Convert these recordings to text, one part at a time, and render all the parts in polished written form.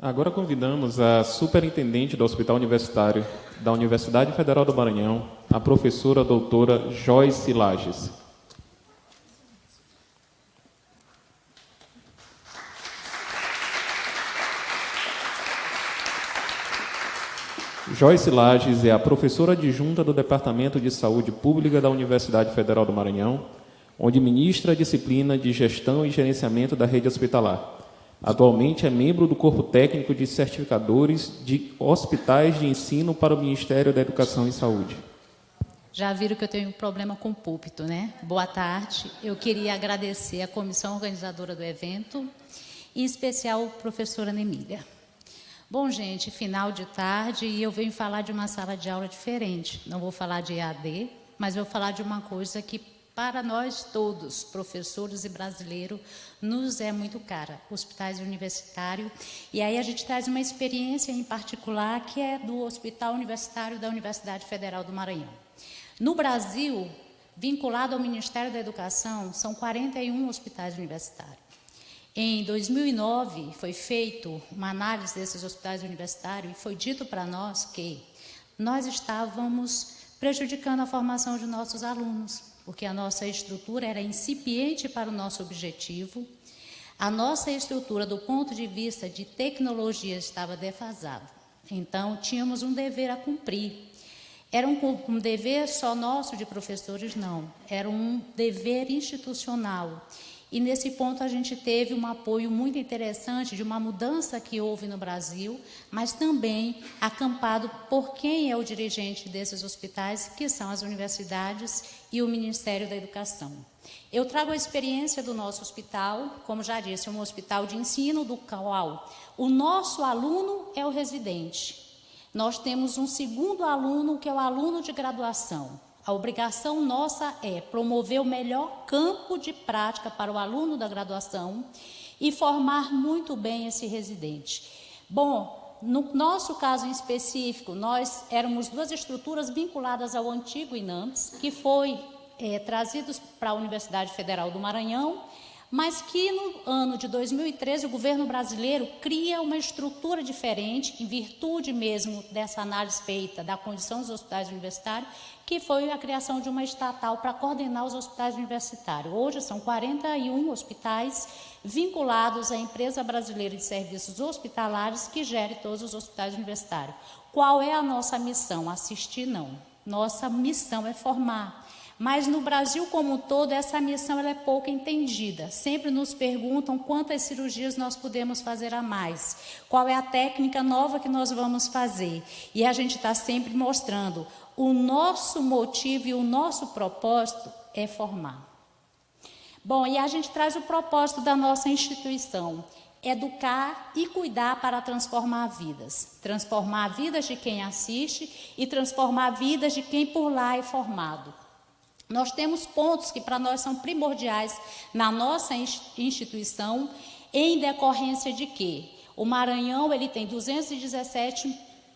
Agora convidamos a superintendente do Hospital Universitário da Universidade Federal do Maranhão, a professora doutora Joyce Lages. Joyce Lages é a professora adjunta do Departamento de Saúde Pública da Universidade Federal do Maranhão, onde ministra a disciplina de Gestão e Gerenciamento da Rede Hospitalar. Atualmente é membro do Corpo Técnico de Certificadores de Hospitais de Ensino para o Ministério da Educação e Saúde. Já viram que eu tenho um problema com o púlpito, né? Boa tarde. Eu queria agradecer a comissão organizadora do evento, em especial a professora Nemília. Bom, gente, final de tarde e eu venho falar de uma sala de aula diferente. Não vou falar de EAD, mas vou falar de uma coisa que, para nós todos, professores e brasileiros, nos é muito cara, hospitais universitários. E aí a gente traz uma experiência em particular, que é do Hospital Universitário da Universidade Federal do Maranhão. No Brasil, vinculado ao Ministério da Educação, são 41 hospitais universitários. Em 2009, foi feita uma análise desses hospitais universitários e foi dito para nós que nós estávamos prejudicando a formação de nossos alunos, porque a nossa estrutura era incipiente para o nosso objetivo, a nossa estrutura, do ponto de vista de tecnologia, estava defasada. Então, tínhamos um dever a cumprir. Era um dever só nosso de professores, não. Era um dever institucional. E, nesse ponto, a gente teve um apoio muito interessante de uma mudança que houve no Brasil, mas também acampado por quem é o dirigente desses hospitais, que são as universidades e o Ministério da Educação. Eu trago a experiência do nosso hospital, como já disse, um hospital de ensino, do qual o nosso aluno é o residente. Nós temos um segundo aluno, que é o aluno de graduação. A obrigação nossa é promover o melhor campo de prática para o aluno da graduação e formar muito bem esse residente. Bom, no nosso caso em específico, nós éramos duas estruturas vinculadas ao antigo INAMPS, que foi trazidos para a Universidade Federal do Maranhão, mas que no ano de 2013 o governo brasileiro cria uma estrutura diferente, em virtude mesmo dessa análise feita da condição dos hospitais universitários, que foi a criação de uma estatal para coordenar os hospitais universitários. Hoje são 41 hospitais vinculados à Empresa Brasileira de Serviços Hospitalares, que gere todos os hospitais universitários. Qual é a nossa missão? Assistir, não. Nossa missão é formar. Mas no Brasil como um todo, essa missão ela é pouco entendida. Sempre nos perguntam quantas cirurgias nós podemos fazer a mais, qual é a técnica nova que nós vamos fazer. E a gente está sempre mostrando, o nosso motivo e o nosso propósito é formar. Bom, e a gente traz o propósito da nossa instituição, educar e cuidar para transformar vidas. Transformar vidas de quem assiste e transformar vidas de quem por lá é formado. Nós temos pontos que para nós são primordiais na nossa instituição, em decorrência de que o Maranhão ele tem 217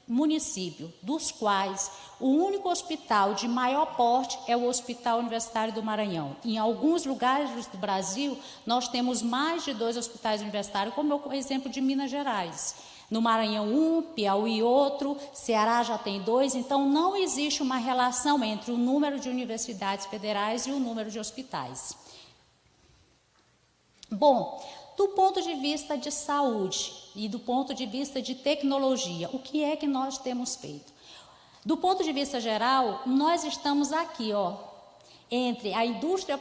municípios, dos quais o único hospital de maior porte é o Hospital Universitário do Maranhão. Em alguns lugares do Brasil, nós temos mais de 2 hospitais universitários, como é o exemplo de Minas Gerais. No Maranhão, 1, Piauí, outro, Ceará já tem 2, então não existe uma relação entre o número de universidades federais e o número de hospitais. Bom, do ponto de vista de saúde e do ponto de vista de tecnologia, o que é que nós temos feito? Do ponto de vista geral, nós estamos aqui, entre a indústria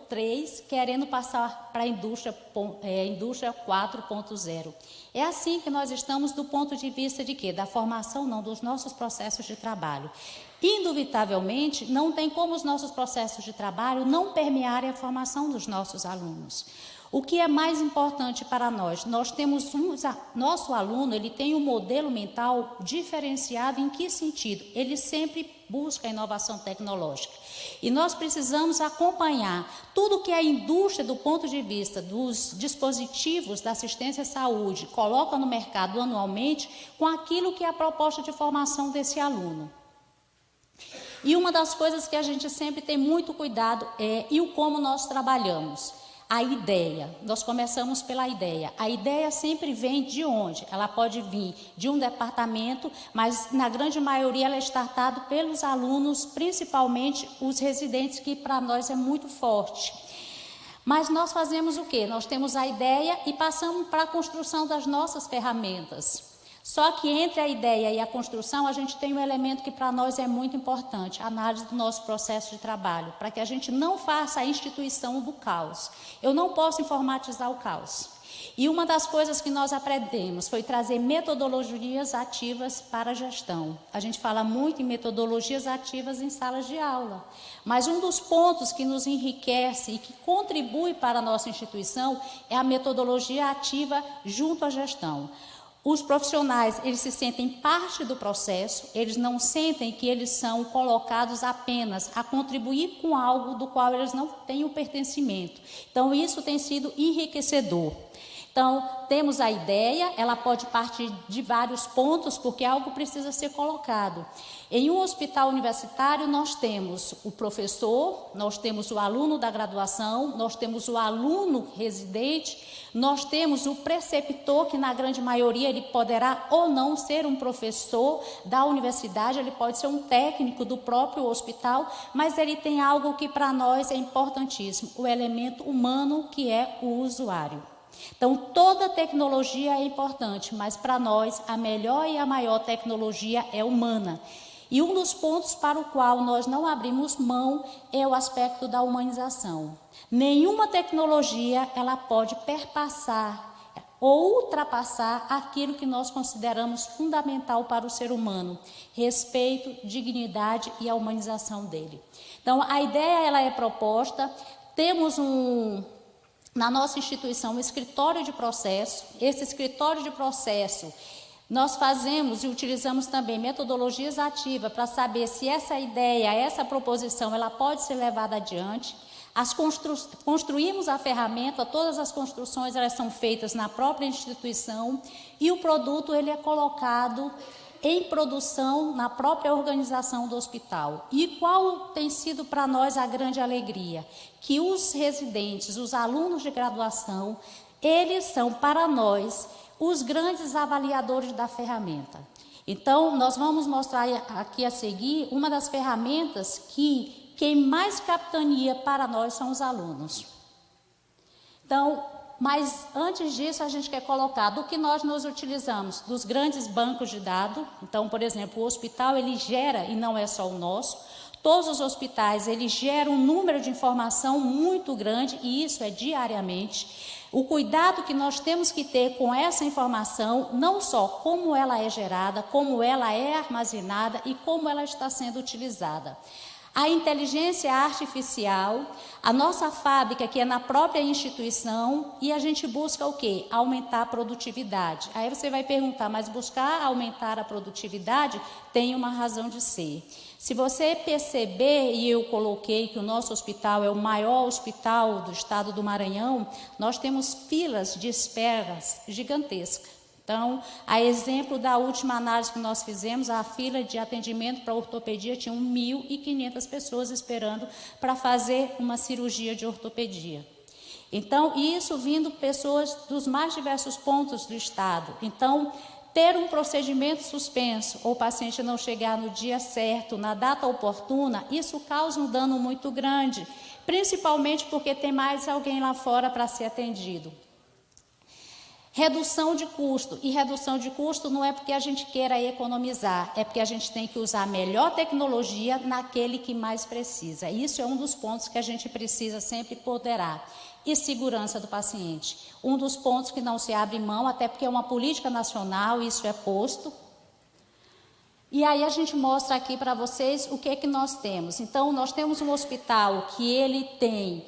3, querendo passar para a indústria 4.0. É assim que nós estamos do ponto de vista de quê? Da formação, não, dos nossos processos de trabalho. Indubitavelmente, não tem como os nossos processos de trabalho não permearem a formação dos nossos alunos. O que é mais importante para nós? Nós temos nosso aluno, ele tem um modelo mental diferenciado em que sentido? Ele sempre busca a inovação tecnológica. E nós precisamos acompanhar tudo que a indústria, do ponto de vista dos dispositivos da assistência à saúde, coloca no mercado anualmente, com aquilo que é a proposta de formação desse aluno. E uma das coisas que a gente sempre tem muito cuidado é o como nós trabalhamos. A ideia, nós começamos pela ideia. A ideia sempre vem de onde? Ela pode vir de um departamento, mas na grande maioria ela é startada pelos alunos, principalmente os residentes, que para nós é muito forte. Mas nós fazemos o quê? Nós temos a ideia e passamos para a construção das nossas ferramentas. Só que entre a ideia e a construção, a gente tem um elemento que para nós é muito importante, a análise do nosso processo de trabalho, para que a gente não faça a instituição do caos. Eu não posso informatizar o caos. E uma das coisas que nós aprendemos foi trazer metodologias ativas para a gestão. A gente fala muito em metodologias ativas em salas de aula, mas um dos pontos que nos enriquece e que contribui para a nossa instituição é a metodologia ativa junto à gestão. Os profissionais, eles se sentem parte do processo, eles não sentem que eles são colocados apenas a contribuir com algo do qual eles não têm o pertencimento. Então, isso tem sido enriquecedor. Então, temos a ideia, ela pode partir de vários pontos, porque algo precisa ser colocado. Em um hospital universitário, nós temos o professor, nós temos o aluno da graduação, nós temos o aluno residente, nós temos o preceptor, que na grande maioria ele poderá ou não ser um professor da universidade, ele pode ser um técnico do próprio hospital, mas ele tem algo que para nós é importantíssimo, o elemento humano, que é o usuário. Então, toda tecnologia é importante, mas para nós a melhor e a maior tecnologia é humana. E um dos pontos para o qual nós não abrimos mão é o aspecto da humanização. Nenhuma tecnologia ela pode perpassar ou ultrapassar aquilo que nós consideramos fundamental para o ser humano: respeito, dignidade e a humanização dele. Então, a ideia ela é proposta, temos na nossa instituição um escritório de processo. Esse escritório de processo nós fazemos e utilizamos também metodologias ativas para saber se essa ideia, essa proposição, ela pode ser levada adiante. Construímos a ferramenta, todas as construções elas são feitas na própria instituição e o produto ele é colocado em produção na própria organização do hospital. E qual tem sido para nós a grande alegria? Que os residentes, os alunos de graduação, eles são para nós os grandes avaliadores da ferramenta. Então, nós vamos mostrar aqui a seguir uma das ferramentas que quem mais capitania para nós são os alunos. Então, mas antes disso a gente quer colocar do que nós nos utilizamos, dos grandes bancos de dados. Então, por exemplo, o hospital ele gera, e não é só o nosso, todos os hospitais eles geram um número de informação muito grande, e isso é diariamente. O cuidado que nós temos que ter com essa informação, não só como ela é gerada, como ela é armazenada e como ela está sendo utilizada. A inteligência artificial, a nossa fábrica que é na própria instituição, e a gente busca o quê? Aumentar a produtividade. Aí você vai perguntar, mas buscar aumentar a produtividade tem uma razão de ser. Se você perceber, e eu coloquei que o nosso hospital é o maior hospital do estado do Maranhão, nós temos filas de esperas gigantescas. Então, a exemplo da última análise que nós fizemos, a fila de atendimento para ortopedia tinha 1.500 pessoas esperando para fazer uma cirurgia de ortopedia. Então, isso vindo pessoas dos mais diversos pontos do estado. Então, ter um procedimento suspenso ou o paciente não chegar no dia certo, na data oportuna, isso causa um dano muito grande, principalmente porque tem mais alguém lá fora para ser atendido. Redução de custo, e redução de custo não é porque a gente queira economizar, é porque a gente tem que usar a melhor tecnologia naquele que mais precisa. Isso é um dos pontos que a gente precisa sempre ponderar. E segurança do paciente. Um dos pontos que não se abre mão, até porque é uma política nacional, isso é posto. E aí a gente mostra aqui para vocês o que é que nós temos. Então, nós temos um hospital que ele tem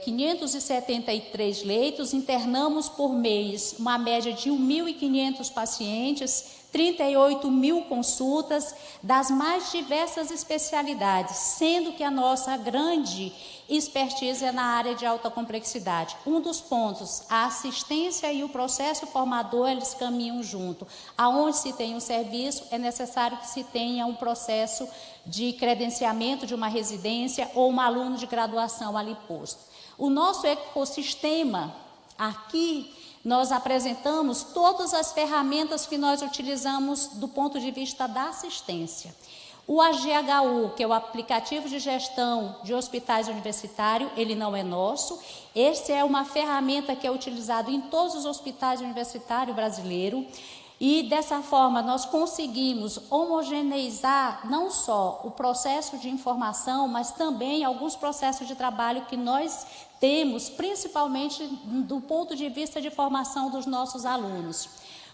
573 leitos, internamos por mês uma média de 1.500 pacientes, 38.000 consultas das mais diversas especialidades, sendo que a nossa grande expertise é na área de alta complexidade. Um dos pontos, a assistência e o processo formador, eles caminham junto. Aonde se tem um serviço, é necessário que se tenha um processo de credenciamento de uma residência ou um aluno de graduação ali posto. O nosso ecossistema, aqui nós apresentamos todas as ferramentas que nós utilizamos do ponto de vista da assistência. O AGHU, que é o aplicativo de gestão de hospitais universitários, ele não é nosso. Essa é uma ferramenta que é utilizada em todos os hospitais universitários brasileiros. E, dessa forma, nós conseguimos homogeneizar não só o processo de informação, mas também alguns processos de trabalho que nós temos, principalmente do ponto de vista de formação dos nossos alunos.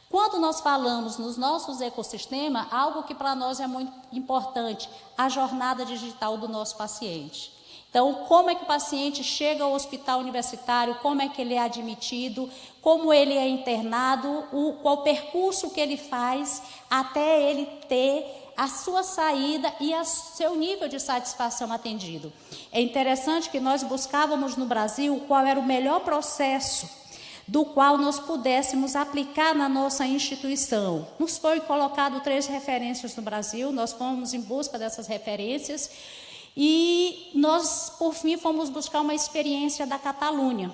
Quando nós falamos nos nossos ecossistemas, algo que para nós é muito importante, a jornada digital do nosso paciente. Então, como é que o paciente chega ao hospital universitário, como é que ele é admitido, como ele é internado, qual o percurso que ele faz até ele ter a sua saída e o seu nível de satisfação atendido. É interessante que nós buscávamos no Brasil qual era o melhor processo do qual nós pudéssemos aplicar na nossa instituição. Nos foi colocado 3 referências no Brasil, nós fomos em busca dessas referências e nós, por fim, fomos buscar uma experiência da Catalunha.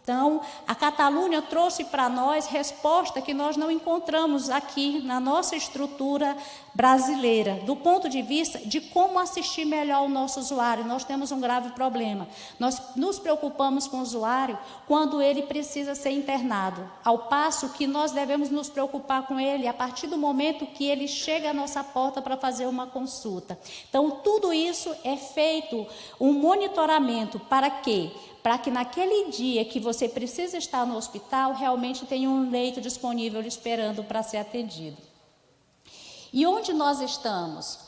Então, a Catalunha trouxe para nós resposta que nós não encontramos aqui na nossa estrutura brasileira, do ponto de vista de como assistir melhor o nosso usuário. Nós temos um grave problema. Nós nos preocupamos com o usuário quando ele precisa ser internado, ao passo que nós devemos nos preocupar com ele a partir do momento que ele chega à nossa porta para fazer uma consulta. Então, tudo isso é feito um monitoramento para quê? Para que naquele dia que você precisa estar no hospital, realmente tenha um leito disponível esperando para ser atendido. E onde nós estamos?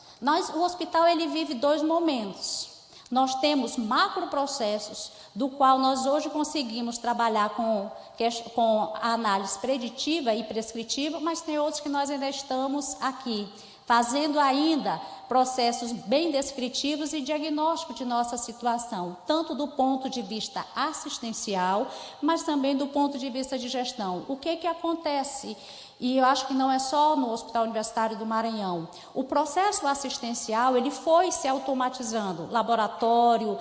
O hospital ele vive 2 momentos. Nós temos macroprocessos, do qual nós hoje conseguimos trabalhar com a análise preditiva e prescritiva, mas tem outros que nós ainda estamos aqui, fazendo ainda processos bem descritivos e diagnóstico de nossa situação, tanto do ponto de vista assistencial, mas também do ponto de vista de gestão. O que acontece? E eu acho que não é só no Hospital Universitário do Maranhão. O processo assistencial, ele foi se automatizando, laboratório,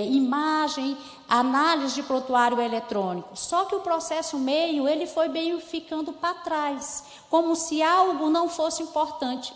imagem, análise de prontuário eletrônico. Só que o processo meio, ele foi bem ficando para trás, como se algo não fosse importante.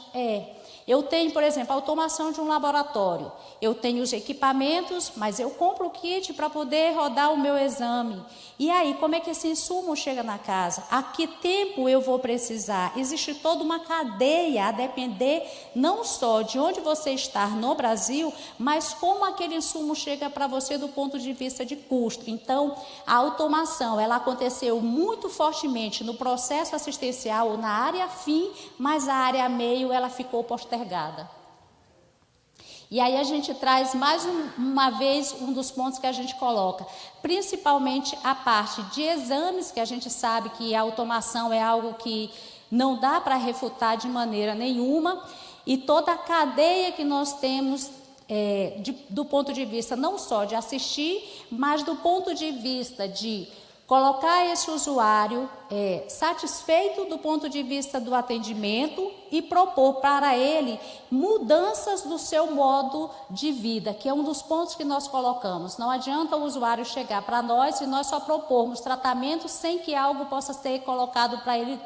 Eu tenho, por exemplo, a automação de um laboratório. Eu tenho os equipamentos, mas eu compro o kit para poder rodar o meu exame. E aí, como é que esse insumo chega na casa? A que tempo eu vou precisar? Existe toda uma cadeia a depender não só de onde você está no Brasil, mas como aquele insumo chega para você do ponto de vista de custo. Então, a automação, ela aconteceu muito fortemente no processo assistencial, na área fim, mas a área meio, ela ficou postergada. E aí a gente traz mais uma vez um dos pontos que a gente coloca, principalmente a parte de exames, que a gente sabe que a automação é algo que não dá para refutar de maneira nenhuma, e toda a cadeia que nós temos do ponto de vista não só de assistir, mas do ponto de vista de colocar esse usuário satisfeito do ponto de vista do atendimento e propor para ele mudanças do seu modo de vida, que é um dos pontos que nós colocamos. Não adianta o usuário chegar para nós e nós só propormos tratamento sem que algo possa ser colocado para ele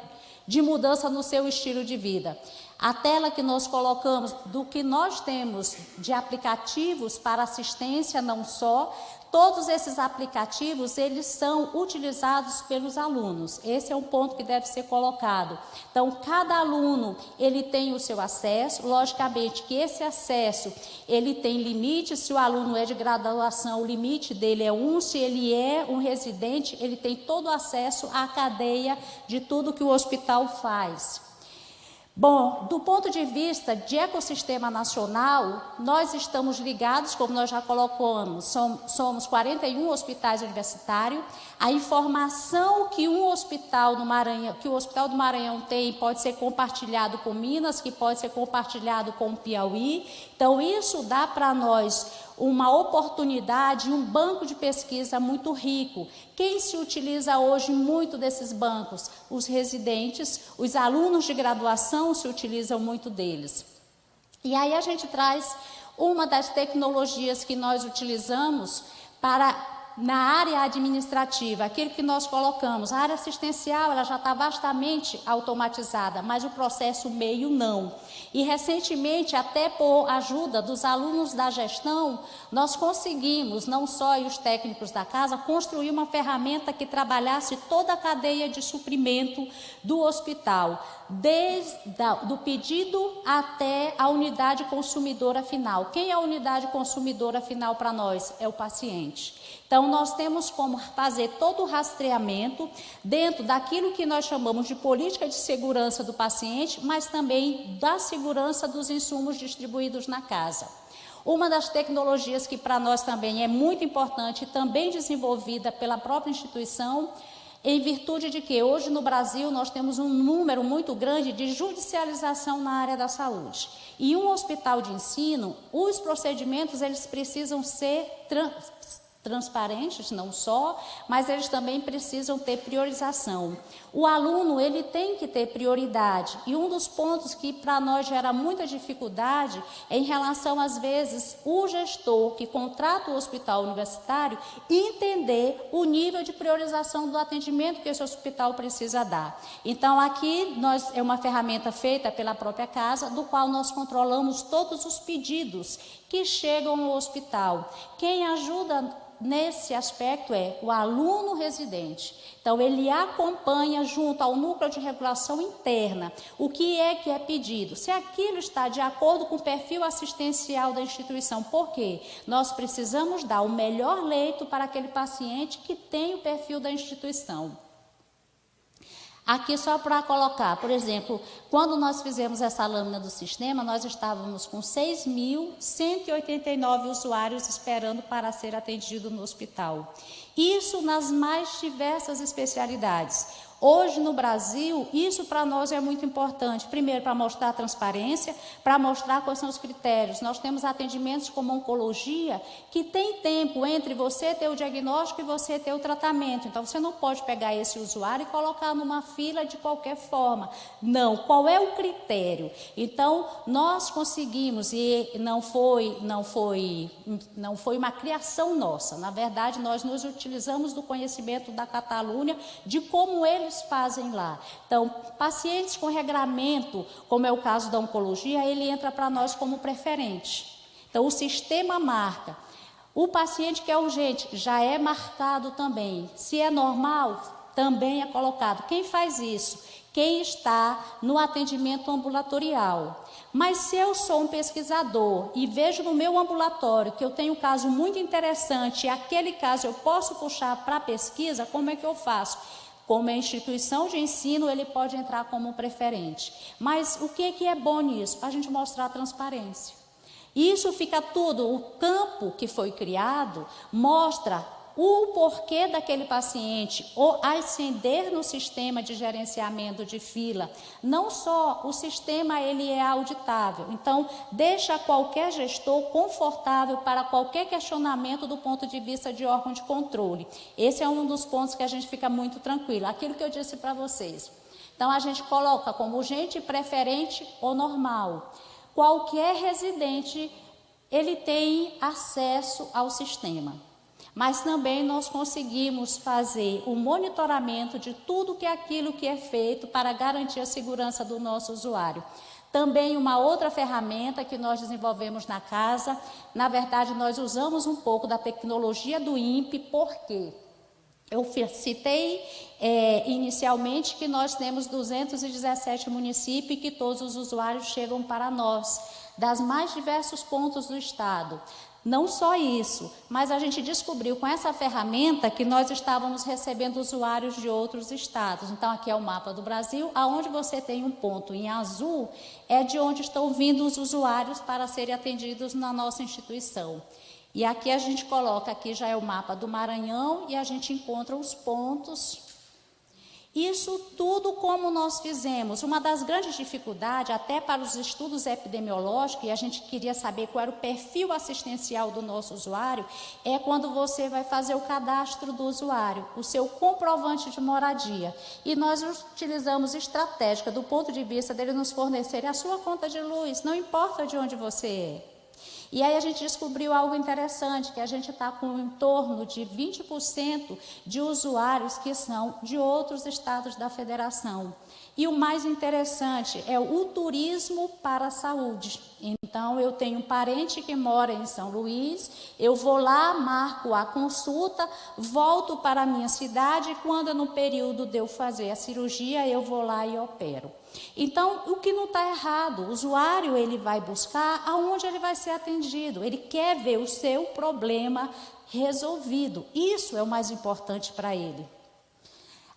de mudança no seu estilo de vida. A tela que nós colocamos do que nós temos de aplicativos para assistência, não só, todos esses aplicativos, eles são utilizados pelos alunos. Esse é um ponto que deve ser colocado. Então, cada aluno, ele tem o seu acesso. Logicamente que esse acesso, ele tem limite. Se o aluno é de graduação, o limite dele é 1. Se ele é um residente, ele tem todo o acesso à cadeia de tudo que o hospital faz. Bom, do ponto de vista de ecossistema nacional, nós estamos ligados, como nós já colocamos, somos 41 hospitais universitários. A informação que o Hospital do Maranhão tem pode ser compartilhado com Minas, que pode ser compartilhado com o Piauí. Então, isso dá para nós uma oportunidade, um banco de pesquisa muito rico. Quem se utiliza hoje muito desses bancos? Os residentes, os alunos de graduação se utilizam muito deles. E aí a gente traz uma das tecnologias que nós utilizamos para na área administrativa, aquilo que nós colocamos, a área assistencial, ela já está vastamente automatizada, mas o processo meio não. E recentemente, até por ajuda dos alunos da gestão, nós conseguimos, não só os técnicos da casa, construir uma ferramenta que trabalhasse toda a cadeia de suprimento do hospital, desde do pedido até a unidade consumidora final. Quem é a unidade consumidora final para nós? É o paciente. Então, nós temos como fazer todo o rastreamento dentro daquilo que nós chamamos de política de segurança do paciente, mas também da segurança dos insumos distribuídos na casa. Uma das tecnologias que para nós também é muito importante, também desenvolvida pela própria instituição, em virtude de que hoje no Brasil nós temos um número muito grande de judicialização na área da saúde. E um hospital de ensino, os procedimentos eles precisam ser transparentes, não só, mas eles também precisam ter priorização. O aluno, ele tem que ter prioridade, e um dos pontos que para nós gera muita dificuldade é em relação, às vezes, o gestor que contrata o hospital universitário entender o nível de priorização do atendimento que esse hospital precisa dar. Então, aqui é uma ferramenta feita pela própria casa, do qual nós controlamos todos os pedidos que chegam ao hospital. Quem ajuda nesse aspecto é o aluno residente. Então, ele acompanha junto ao núcleo de regulação interna o que é pedido, se aquilo está de acordo com o perfil assistencial da instituição. Por quê? Nós precisamos dar o melhor leito para aquele paciente que tem o perfil da instituição. Aqui só para colocar, por exemplo, quando nós fizemos essa lâmina do sistema, nós estávamos com 6.189 usuários esperando para ser atendido no hospital. Isso nas mais diversas especialidades. Hoje no Brasil, isso para nós é muito importante. Primeiro, para mostrar a transparência, para mostrar quais são os critérios. Nós temos atendimentos como oncologia, que tem tempo entre você ter o diagnóstico e você ter o tratamento. Então, você não pode pegar esse usuário e colocar numa fila de qualquer forma. Não, qual é o critério? Então, nós conseguimos, e não foi uma criação nossa. Na verdade, nós nos utilizamos do conhecimento da Catalunha, de como eles fazem lá. Então, pacientes com regramento, como é o caso da oncologia, ele entra para nós como preferente. Então, o sistema marca. O paciente que é urgente já é marcado também. Se é normal, também é colocado. Quem faz isso? Quem está no atendimento ambulatorial. Mas se eu sou um pesquisador e vejo no meu ambulatório que eu tenho um caso muito interessante e aquele caso eu posso puxar para a pesquisa, como é que eu faço? Como é instituição de ensino, ele pode entrar como preferente. Mas o que é bom nisso? Para a gente mostrar a transparência. Isso fica tudo, o campo que foi criado mostra o porquê daquele paciente ou ascender no sistema de gerenciamento de fila. Não só o sistema ele é auditável, então deixa qualquer gestor confortável para qualquer questionamento do ponto de vista de órgão de controle. Esse é um dos pontos que a gente fica muito tranquilo, aquilo que eu disse para vocês. Então a gente coloca como urgente, preferente ou normal. Qualquer residente ele tem acesso ao sistema. Mas também nós conseguimos fazer o monitoramento de tudo que é aquilo que é feito para garantir a segurança do nosso usuário. Também uma outra ferramenta que nós desenvolvemos na casa, na verdade nós usamos um pouco da tecnologia do INPE, porque eu citei inicialmente que nós temos 217 municípios e que todos os usuários chegam para nós, das mais diversos pontos do estado. Não só isso, mas a gente descobriu com essa ferramenta que nós estávamos recebendo usuários de outros estados. Então, aqui é o mapa do Brasil, aonde você tem um ponto em azul, é de onde estão vindo os usuários para serem atendidos na nossa instituição. E aqui a gente coloca, aqui já é o mapa do Maranhão, e a gente encontra os pontos. Isso tudo como nós fizemos. Uma das grandes dificuldades, até para os estudos epidemiológicos, e a gente queria saber qual era o perfil assistencial do nosso usuário, é quando você vai fazer o cadastro do usuário, o seu comprovante de moradia. E nós utilizamos estratégia do ponto de vista dele nos fornecer a sua conta de luz, não importa de onde você é. E aí a gente descobriu algo interessante, que a gente está com em torno de 20% de usuários que são de outros estados da federação. E o mais interessante é o turismo para a saúde. Então, eu tenho um parente que mora em São Luís, eu vou lá, marco a consulta, volto para a minha cidade e quando no período de eu fazer a cirurgia, eu vou lá e opero. Então, o que não está errado, o usuário ele vai buscar aonde ele vai ser atendido, ele quer ver o seu problema resolvido, isso é o mais importante para ele.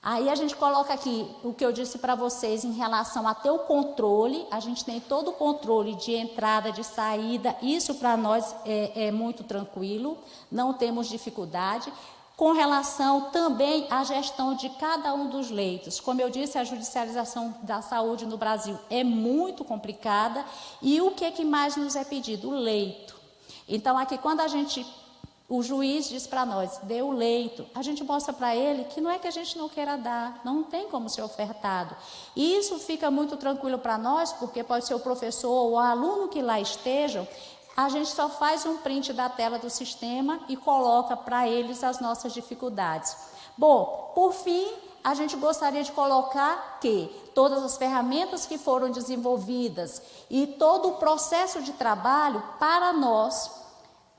Aí a gente coloca aqui o que eu disse para vocês em relação a ter o controle, a gente tem todo o controle de entrada, de saída, isso para nós é muito tranquilo, não temos dificuldade. Com relação também à gestão de cada um dos leitos. Como eu disse, a judicialização da saúde no Brasil é muito complicada e o que mais nos é pedido? O leito. Então aqui quando o juiz diz para nós, dê o leito, a gente mostra para ele que não é que a gente não queira dar, não tem como ser ofertado. E isso fica muito tranquilo para nós, porque pode ser o professor ou o aluno que lá estejam, a gente só faz um print da tela do sistema e coloca para eles as nossas dificuldades. Bom, por fim, a gente gostaria de colocar que todas as ferramentas que foram desenvolvidas e todo o processo de trabalho, para nós,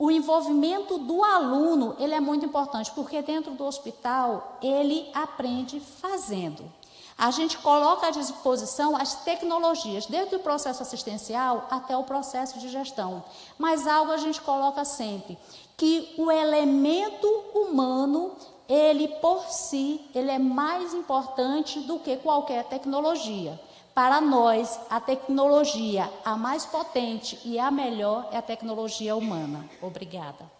o envolvimento do aluno, ele é muito importante, porque dentro do hospital, ele aprende fazendo. A gente coloca à disposição as tecnologias, desde o processo assistencial até o processo de gestão. Mas algo a gente coloca sempre, que o elemento humano, ele por si, ele é mais importante do que qualquer tecnologia. Para nós, a tecnologia a mais potente e a melhor é a tecnologia humana. Obrigada.